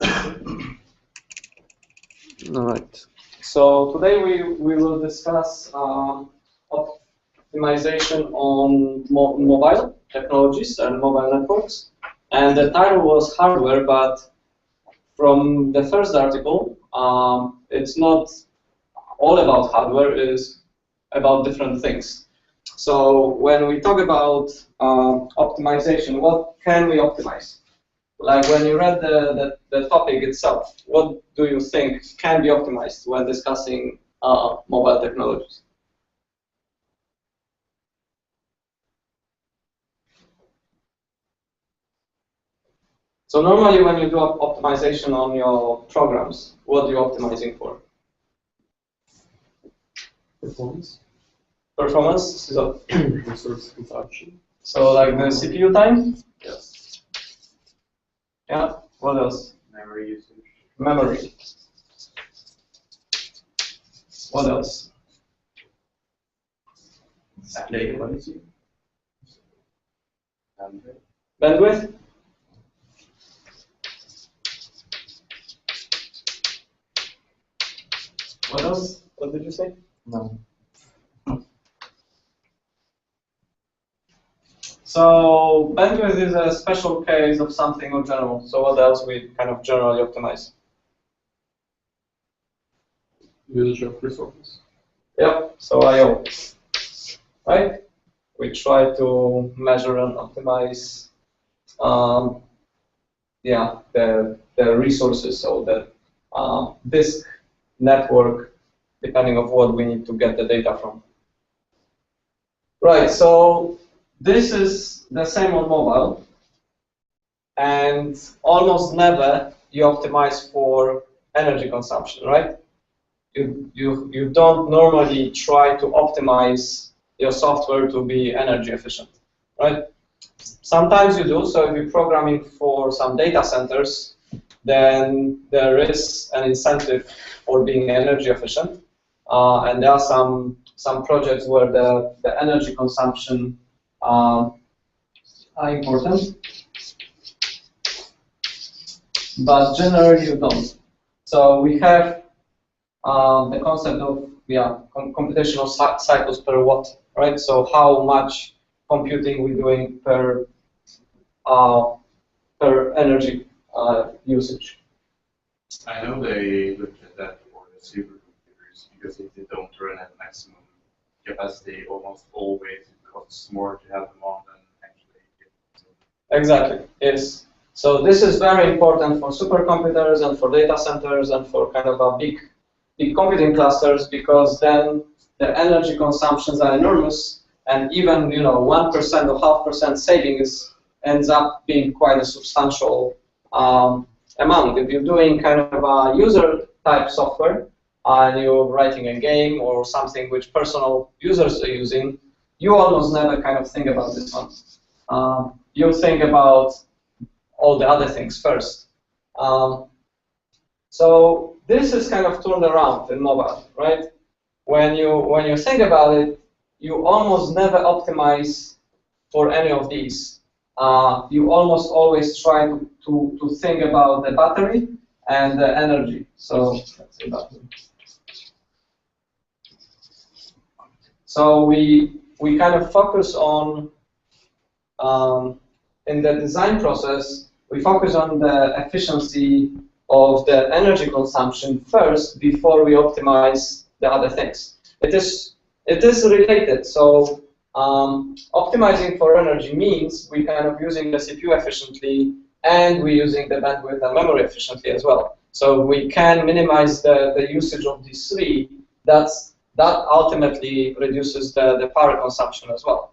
All right. So today we will discuss optimization on mobile technologies and mobile networks. And the title was hardware, but from the first article, it's not all about hardware, it's about different things. So when we talk about optimization, what can we optimize? Like when you read the topic itself, what do you think can be optimized when discussing mobile technologies? So normally when you do optimization on your programs, what are you optimizing for? Performance. Performance? So resource consumption. So like the CPU time? Yes. Yeah. What else? Memory usage. Memory. What else? Latency. Bandwidth? What else? What did you say? No. So bandwidth is a special case of something in general. So what else we kind of generally optimize? Usage of resources. Yep. So I/O. Right? We try to measure and optimize, the resources, so the disk network, depending on what we need to get the data from. Right. So this is the same on mobile, and almost never you optimize for energy consumption, right? You don't normally try to optimize your software to be energy efficient, right? Sometimes you do. So if you're programming for some data centers, then there is an incentive for being energy efficient, and there are some projects where the energy consumption are important, but generally you don't. So we have the concept of computational cycles per watt, right? So how much computing we're doing per energy usage. I know they looked at that for the supercomputers because if they don't run at maximum capacity, almost always it costs more to have them on than actually get them. Exactly, yes. So this is very important for supercomputers and for data centers and for kind of a big computing clusters, because then the energy consumptions are enormous, and even 1% or 0.5% savings ends up being quite a substantial amount. If you're doing kind of a user type software and you're writing a game or something which personal users are using, you almost never kind of think about this one. You think about all the other things first. So this is kind of turned around in mobile, right? When you think about it, you almost never optimize for any of these. You almost always try to think about the battery and the energy. So let's say battery. So we kind of focus on in the design process, we focus on the efficiency of the energy consumption first before we optimize the other things. It is related. So optimizing for energy means we kind of using the CPU efficiently, and we're using the bandwidth and memory efficiently as well. So we can minimize the usage of these three. That ultimately reduces the power consumption as well.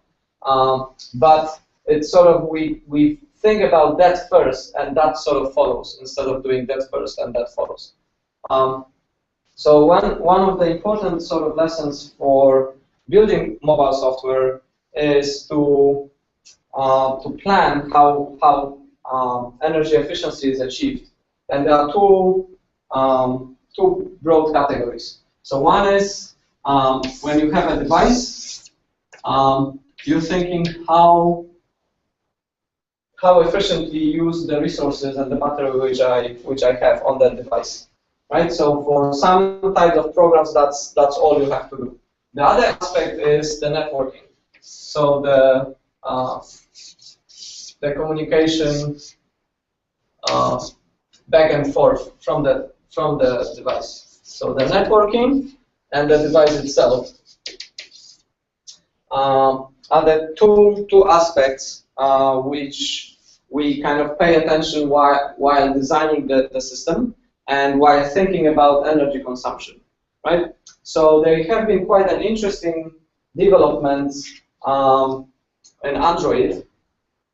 But it's sort of we think about that first, and that sort of follows, instead of doing that first and that follows. So one of the important sort of lessons for building mobile software is to plan how energy efficiency is achieved, and there are two broad categories. So one is when you have a device, you're thinking how how efficiently use the resources and the battery which I have on that device, right? So for some types of programs, that's all you have to do. The other aspect is the networking. So the communication back and forth from the device. So the networking and the device itself are the two aspects which we kind of pay attention while designing the system and while thinking about energy consumption, right? So there have been quite an interesting developments in Android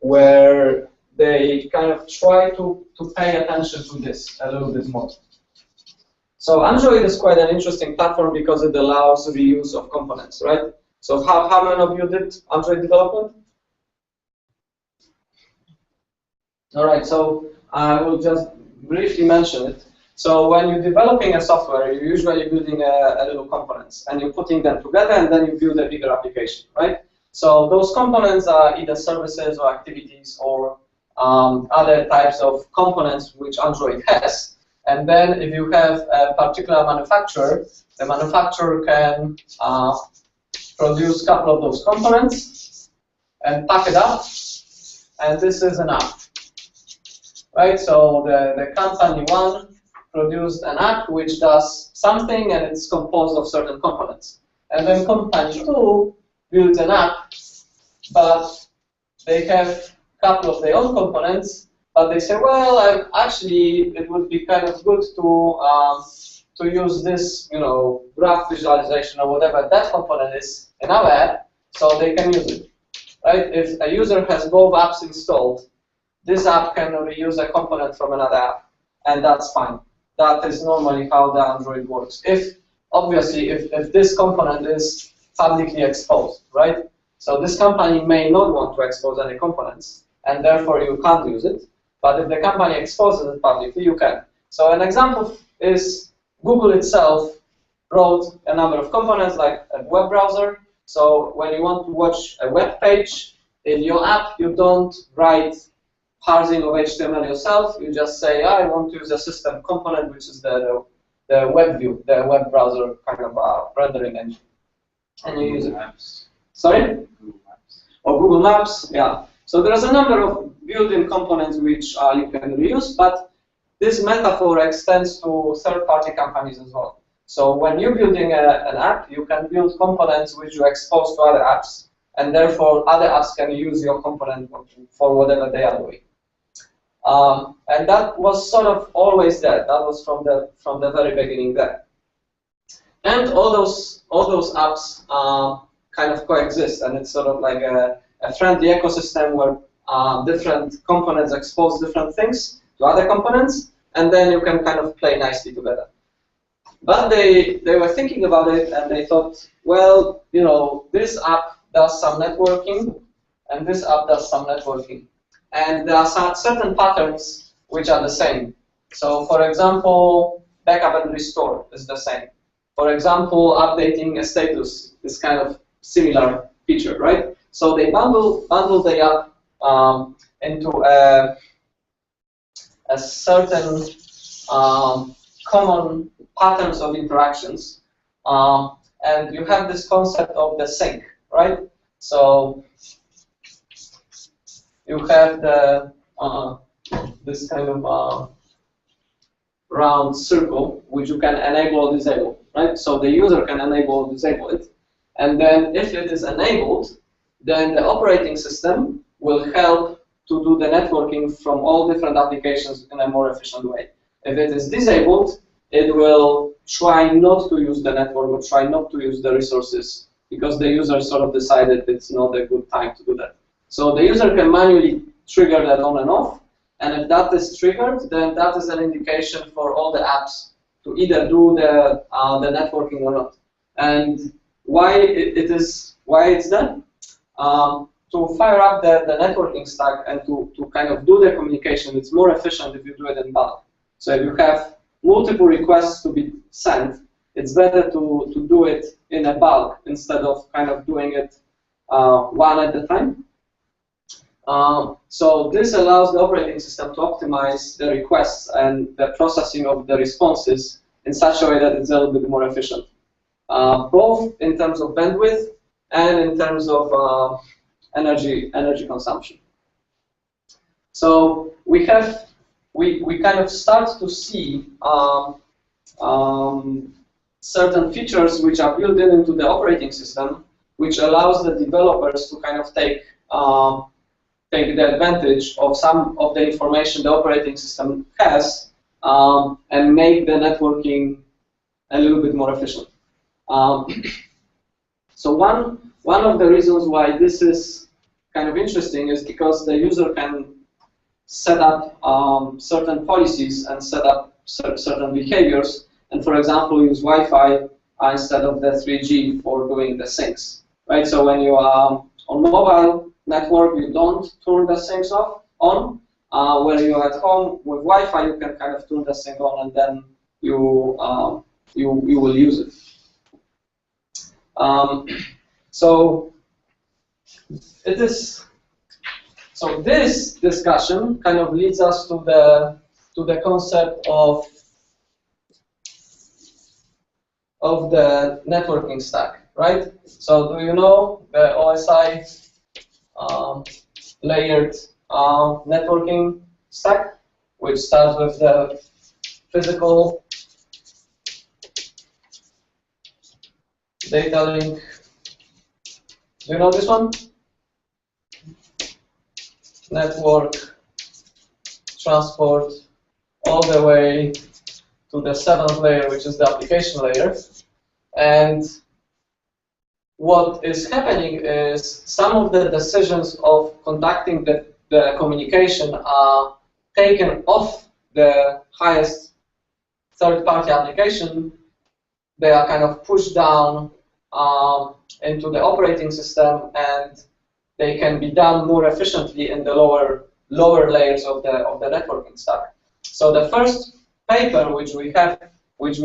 where they kind of try to pay attention to this a little bit more. So Android is quite an interesting platform because it allows reuse of components, right? So how many of you did Android development? All right, so I will just briefly mention it. So when you're developing a software, you're usually building a little components, and you're putting them together, and then you build a bigger application, right? So those components are either services or activities or other types of components which Android has. And then if you have a particular manufacturer, the manufacturer can produce a couple of those components and pack it up, and this is an app, right? So the company one produced an app which does something, and it's composed of certain components. And then company two builds an app, but they have a couple of their own components, but they say, well, actually, it would be kind of good to use this, graph visualization or whatever that component is in our app, so they can use it, right? If a user has both apps installed, this app can reuse a component from another app, and that's fine. That is normally how the Android works. Obviously, if this component is publicly exposed, right? So this company may not want to expose any components, and therefore you can't use it. But if the company exposes it publicly, you can. So an example is Google itself wrote a number of components like a web browser. So when you want to watch a web page in your app, you don't write parsing of HTML yourself. You just say, I want to use a system component, which is the web view, the web browser kind of rendering engine. And you use it. Maps. Sorry? Google Maps. Or Google Maps, yeah. So there's a number of built-in components which you can reuse, but this metaphor extends to third-party companies as well. So when you're building an app, you can build components which you expose to other apps, and therefore other apps can use your component for whatever they are doing. And that was sort of always there. That was from the very beginning there. And all those apps kind of coexist, and it's sort of like a friendly ecosystem where different components expose different things to other components, and then you can kind of play nicely together. But they were thinking about it, and they thought, well, this app does some networking, and this app does some networking. And there are certain patterns which are the same. So, for example, backup and restore is the same. For example, updating a status is kind of similar feature, right? So they bundle the app into a certain common patterns of interactions, and you have this concept of the sync, right? So you have this kind of round circle which you can enable or disable, right? So the user can enable or disable it, and then if it is enabled, then the operating system will help to do the networking from all different applications in a more efficient way. If it is disabled, it will try not to use the network or try not to use the resources because the user sort of decided it's not a good time to do that. So the user can manually trigger that on and off, and if that is triggered, then that is an indication for all the apps to either do the networking or not. And why it's done? To fire up the networking stack and to kind of do the communication, it's more efficient if you do it in bulk. So if you have multiple requests to be sent, it's better to do it in a bulk instead of kind of doing it one at a time. So this allows the operating system to optimize the requests and the processing of the responses in such a way that it's a little bit more efficient, both in terms of bandwidth and in terms of energy consumption. So we kind of start to see certain features which are built into the operating system, which allows the developers to kind of take the advantage of some of the information the operating system has and make the networking a little bit more efficient. So one of the reasons why this is kind of interesting is because the user can set up certain policies and set up certain behaviors, and for example use Wi-Fi instead of the 3G for doing the syncs. Right? So when you are on mobile network, you don't turn the syncs on. When you're at home with Wi-Fi, you can kind of turn the sync on, and then you will use it. So it is. So this discussion kind of leads us to the concept of the networking stack, right? So do you know the OSI layered networking stack, which starts with the physical data link? Do you know this one? Network, transport, all the way to the 7th layer, which is the application layer. And what is happening is some of the decisions of conducting the communication are taken off the highest third-party application. They are kind of pushed down into the operating system, and they can be done more efficiently in the lower layers of the networking stack. So the first paper which we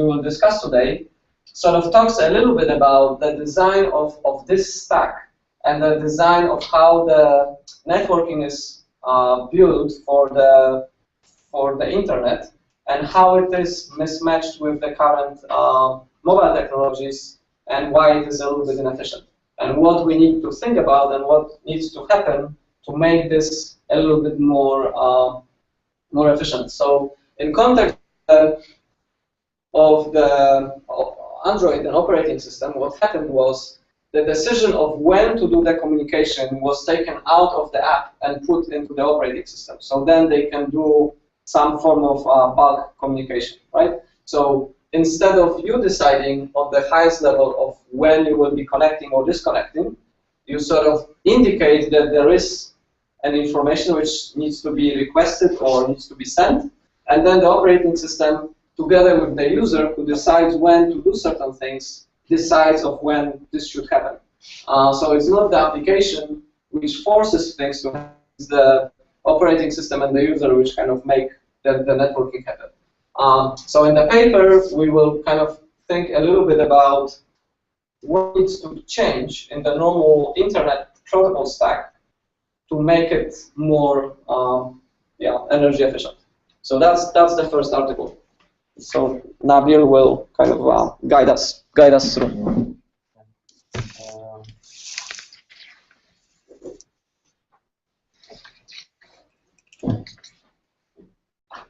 will discuss today sort of talks a little bit about the design of this stack and the design of how the networking is built for the internet and how it is mismatched with the current mobile technologies and why it is a little bit inefficient, and what we need to think about and what needs to happen to make this a little bit more efficient. So in context of the Android and operating system, what happened was the decision of when to do the communication was taken out of the app and put into the operating system. So then they can do some form of bulk communication, right? So instead of you deciding on the highest level of when you will be connecting or disconnecting, you sort of indicate that there is an information which needs to be requested or needs to be sent, and then the operating system, together with the user who decides when to do certain things, decides of when this should happen. So it's not the application which forces things to happen, it's the operating system and the user which kind of make the networking happen. So in the paper, we will kind of think a little bit about what needs to change in the normal internet protocol stack to make it more energy efficient. So that's the first article. So Nabil will kind of guide us through.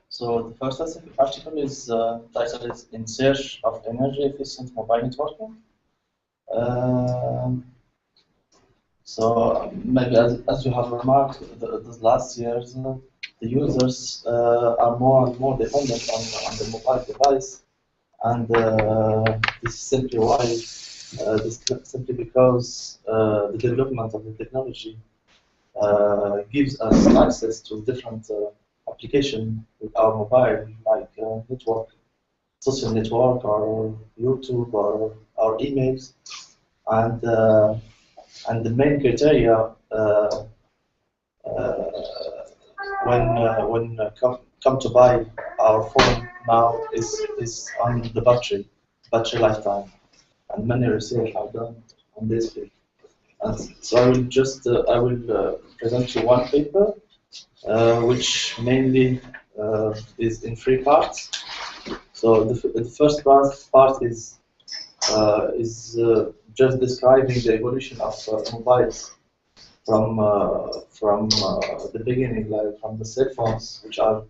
So the first article is titled is "In Search of Energy Efficient Mobile Networking." So maybe as you have remarked, the last years the users are more and more dependent on the mobile device, and this is simply why simply because the development of the technology gives us access to different application with our mobile, like network, social network, or YouTube, or our emails, and the main criteria when come to buy our phone now is on the battery lifetime, and many research are done on this field. And so I will present you one paper, which mainly is in three parts. So the first part is just describing the evolution of mobiles from the beginning, like from the cell phones, which are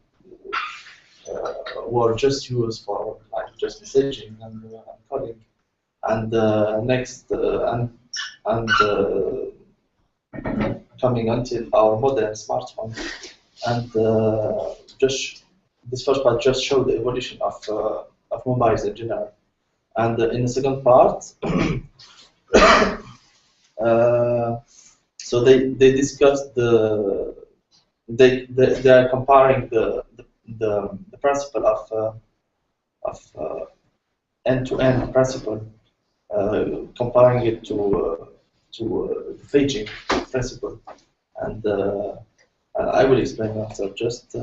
were just used for like just messaging and calling, and next and coming until our modern smartphone, and just this first part just show the evolution of mobiles in general, and in the second part. So they discussed they are comparing the principle of end-to-end principle, comparing it to phaging principle, and I will explain after. Just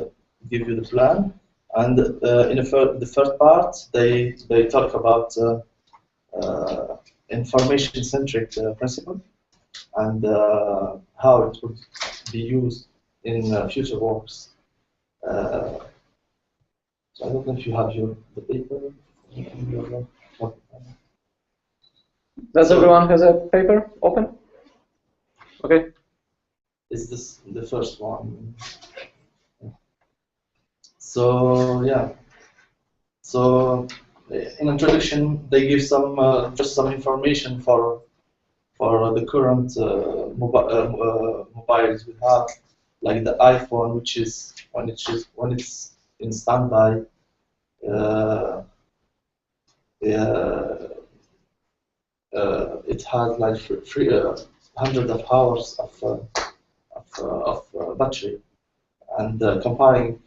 give you the plan, and in the first part they talk about information-centric principle, and how it would be used in future works. So I don't know if you have the paper. Does everyone has a paper open? Okay. Is this the first one? So yeah. So in introduction, they give some just some information for the current mobiles we have, like the iPhone, which is when it's in standby. It has like hundreds of hours of battery, and comparing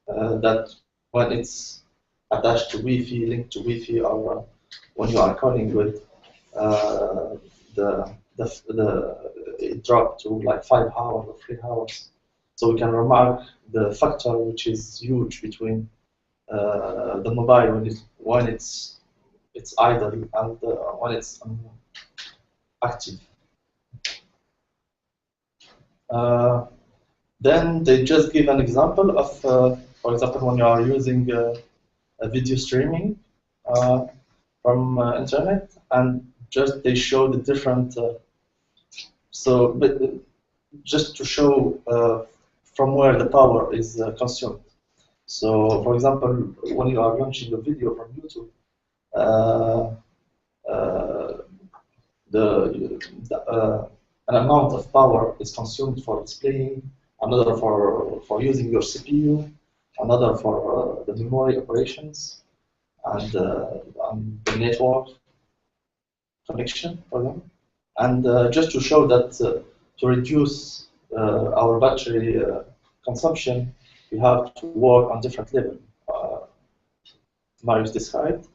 that when it's attached to Wi-Fi, linked to Wi-Fi, or when you are calling with it dropped to like 5 hours or 3 hours. So we can remark the factor which is huge between the mobile when it's idle and when it's active. Then they just give an example of, for example, when you are using a video streaming from internet, and just they show the different. But just to show from where the power is consumed. So, for example, when you are launching a video from YouTube, an amount of power is consumed for displaying, another for using your CPU, another for the memory operations, and the network connection for them. And just to show that to reduce our battery consumption, we have to work on different levels. Marius described.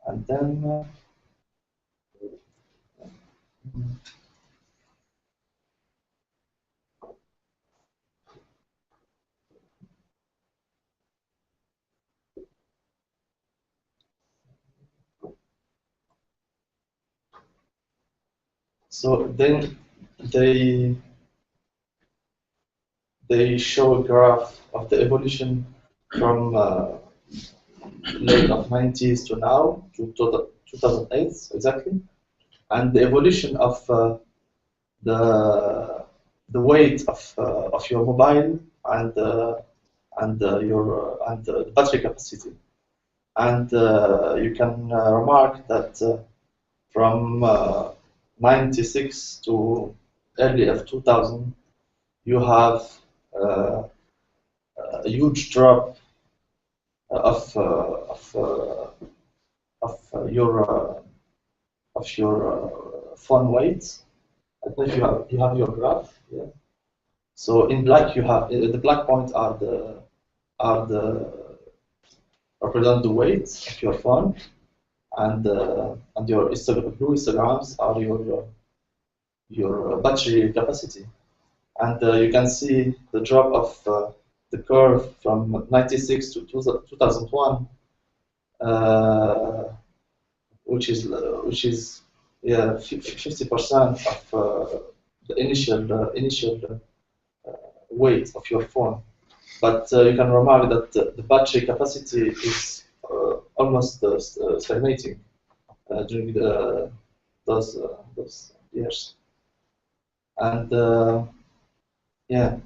And then so then they show a graph of the evolution from late of 90s to now, to 2008 exactly, and the evolution of the weight of your mobile and the battery capacity, and you can remark that from 96 to early of 2000, you have a huge drop of your phone weight. I don't know if you have your graph. Yeah. So in black you have the black points are represent the weight of your phone, and your blue histograms are your battery capacity, and you can see the drop of the curve from 96 to 2001. which is 50% of the initial weight of your phone. But you can remark that the battery capacity is almost stagnating during those years. And yeah.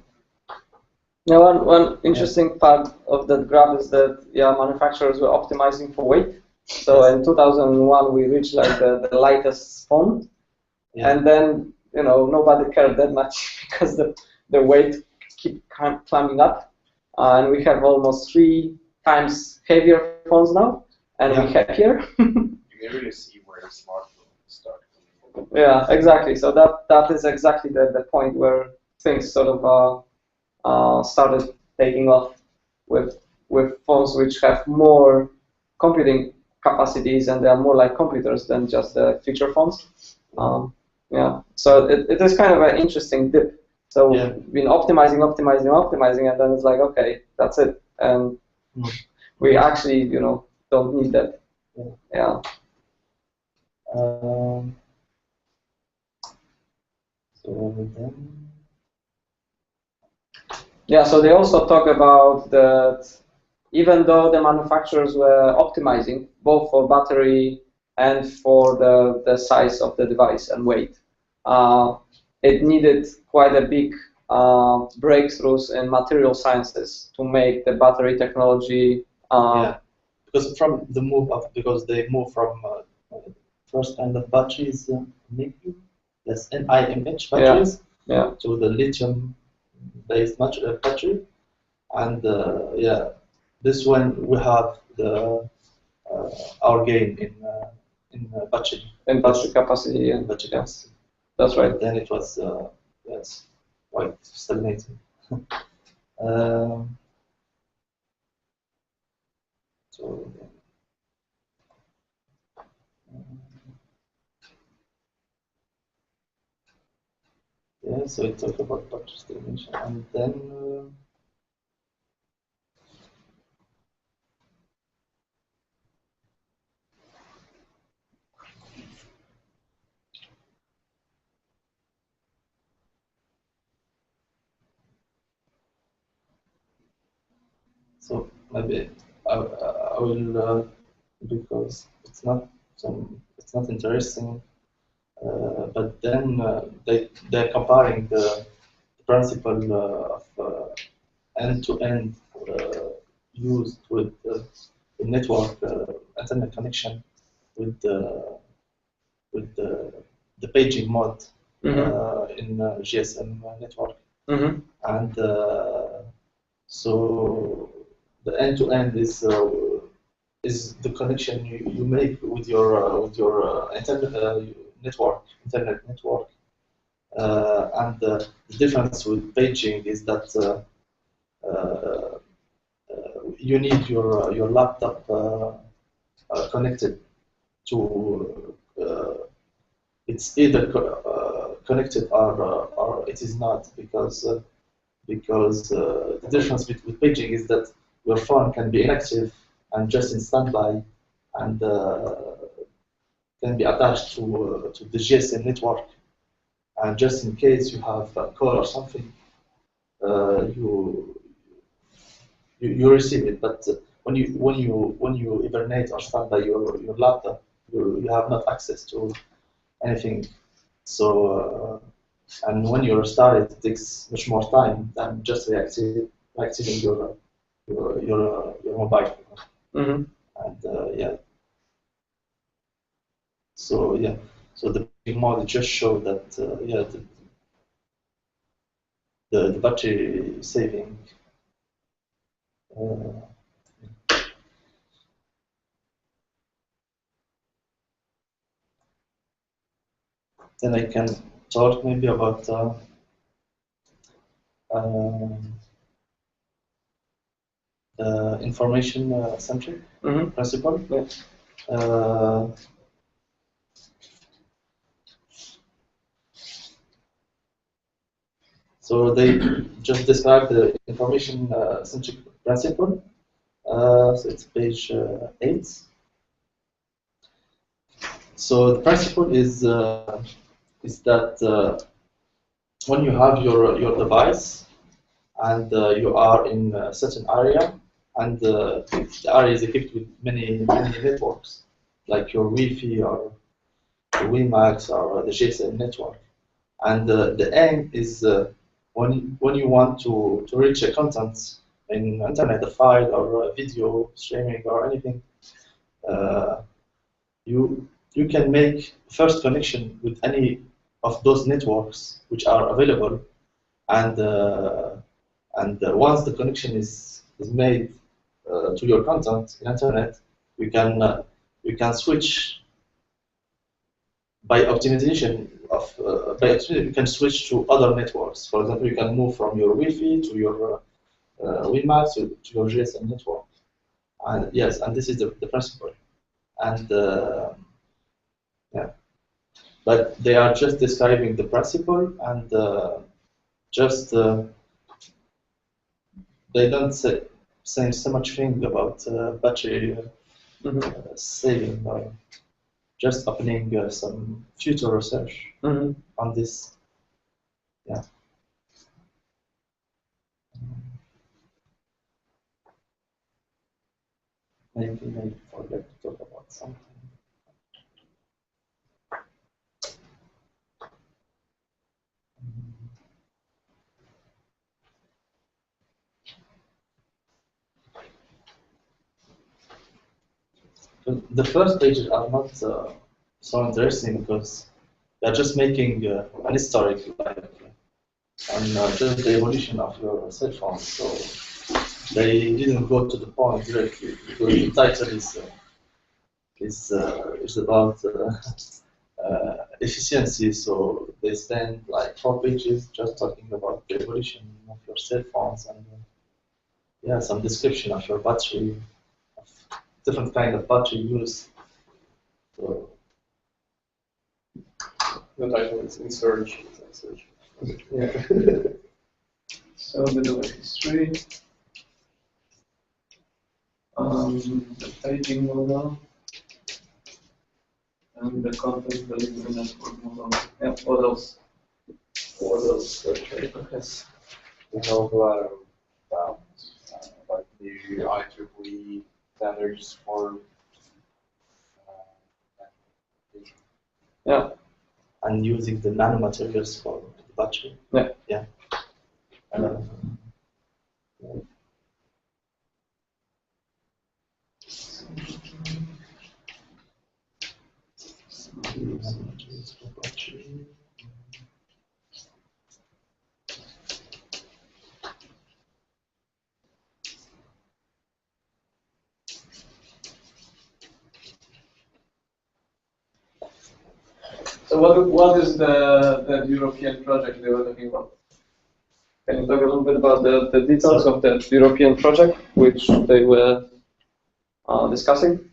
Now, one interesting part of that graph is that manufacturers were optimizing for weight. So in 2001 we reached like the lightest phone, and then nobody cared that much because the weight keep climbing up, and we have almost 3 times heavier phones now, and we're happier. You can really see where the smartphones start coming in. Yeah, exactly. So that is exactly the point where things sort of started taking off with phones which have more computing capacities, and they are more like computers than just the feature phones. Yeah, so it is kind of an interesting dip. So we've been optimizing, and then it's like, okay, that's it, and we actually, don't need that. Yeah. So then. Yeah, so they also talk about that even though the manufacturers were optimizing both for battery and for the size of the device and weight, it needed quite a big breakthroughs in material sciences to make the battery technology. Because from the move up, because they move from first kind of batteries, maybe IMH batteries, to the lithium-based battery, and this one we have our gain in battery. In battery capacity and battery capacity. That's right. And then it was quite stagnating. So. Yeah, so it talked about battery stagnation, and then so maybe I will because it's not interesting. But then they're comparing the principle of end-to-end used with the network internet connection with the paging mode in GSM network, and so the end-to-end is the connection you make with your internet network, and the difference with paging is that you need your laptop connected to. It's either connected or it is not, because the difference with paging is that your phone can be inactive and just in standby, and can be attached to the GSM network, and just in case you have a call or something, you receive it. But when you hibernate or standby your laptop, you have not access to anything. So and when you restart it, it takes much more time than just reactivating your mobile. And so the big model just showed that the battery saving. Then I can talk maybe about information centric principle. So they just describe the information centric principle. So it's page 8. So the principle is that when you have your device and you are in a certain area, and the area is equipped with many networks, like your Wi-Fi or the WiMAX or the GSM network, and the aim is when you want to reach a content in internet, a file or a video streaming or anything, you can make first connection with any of those networks which are available, and once the connection is made to your content in internet, you can switch by optimization you can switch to other networks. For example, you can move from your Wi-Fi to your WiMAX to your GSM network. And yes, and this is the principle. And yeah, but they are just describing the principle, and just they don't say so much thing about battery saving, or just opening some future research on this. Yeah. Maybe I forget to talk about something. The first pages are not so interesting because they're just making an historic, like, on just the evolution of your cell phone. So they didn't go to the point directly because the title is about efficiency. So they spend like 4 pages just talking about the evolution of your cell phones and yeah, some description of your battery, of different kind of battery use. So The title is in search. yeah. So a bit of history. The paging model and the content delivery network model. Yeah, what else? What else? Yes. We know a lot about like the IEEE standards for Yeah. And using the nanomaterials for the battery. Yeah. Yeah. Nanomaterials for battery. So what is the European project they were talking about? Can you talk a little bit about the details of the European project which they were discussing?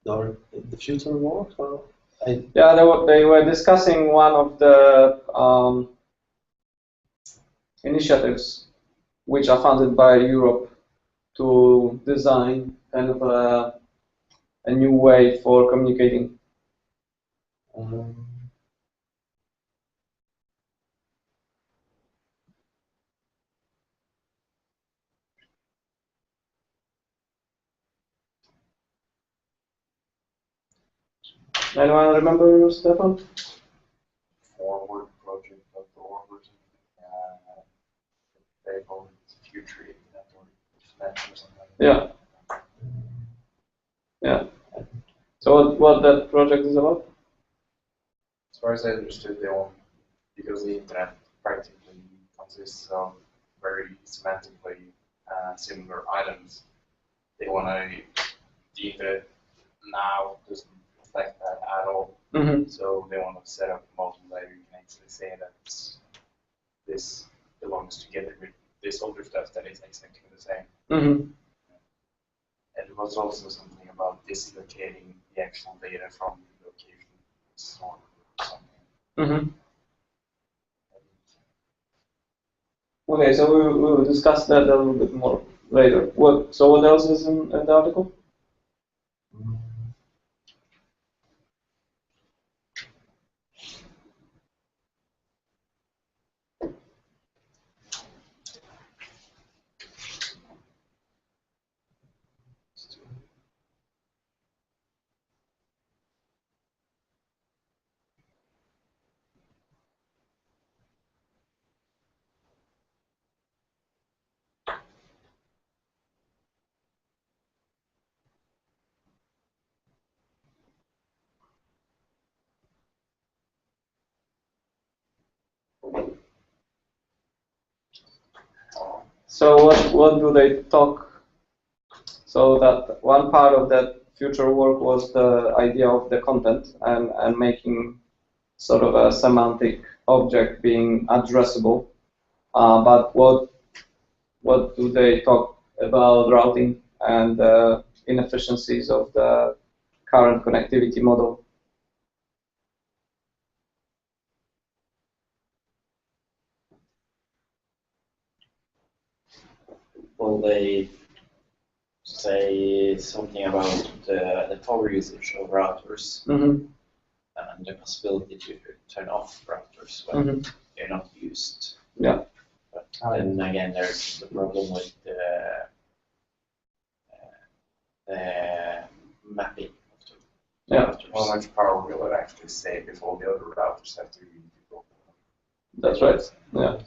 The future work? Or Yeah, they were discussing one of the initiatives which are funded by Europe to design kind of a new way for communicating. Anyone remember, Stefan? forward project of the orbit, they call it future network or something. Yeah. Yeah. So what that project is about? As far as I understood, they want, because the internet practically consists of very semantically similar items, they want to, the internet now doesn't reflect that at all. Mm-hmm. So they want to set up a model that you can actually say that this belongs together with this other stuff that is exactly the same. Mm-hmm. And it was also something about dislocating the actual data from the location or something. Mm-hmm. Okay, so we will discuss that a little bit more later. So what else is in the article? So what do they talk? So that one part of that future work was the idea of the content and making sort of a semantic object being addressable. But what do they talk about routing and inefficiencies of the current connectivity model? Well, they say something about the power usage of routers and the possibility to turn off routers when they're not used. Yeah. But then again, there's the problem with the mapping of the routers. How much power will it actually save if all the other routers have to be broken? That's right. Yeah.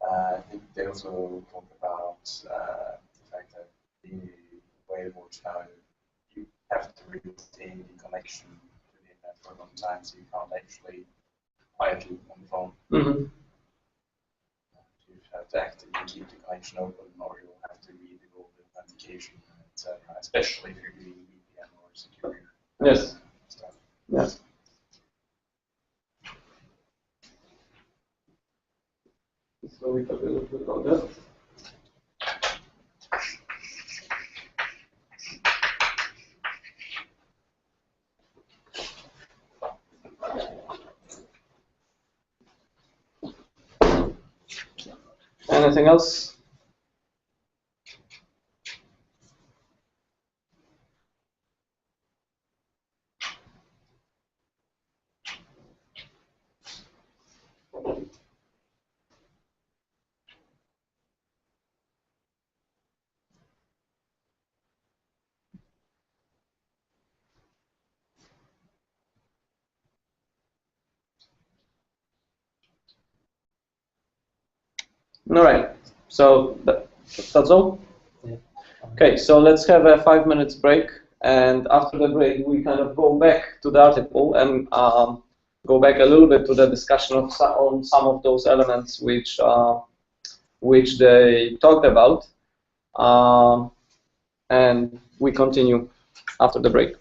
I think they also talk about the fact that the way it works now, you have to retain the connection within that for a long time, so you can't actually idle on the phone. You have to actively keep the connection open, or you'll have to read the old authentication, etc. Especially if you're doing VPN or security stuff. Yes. So we talk a little bit about that. Anything else? All right. So that's all? Yeah. Okay, so let's have a 5 minutes break, and after the break we kind of go back to the article and go back a little bit to the discussion of on some of those elements which they talked about, and we continue after the break.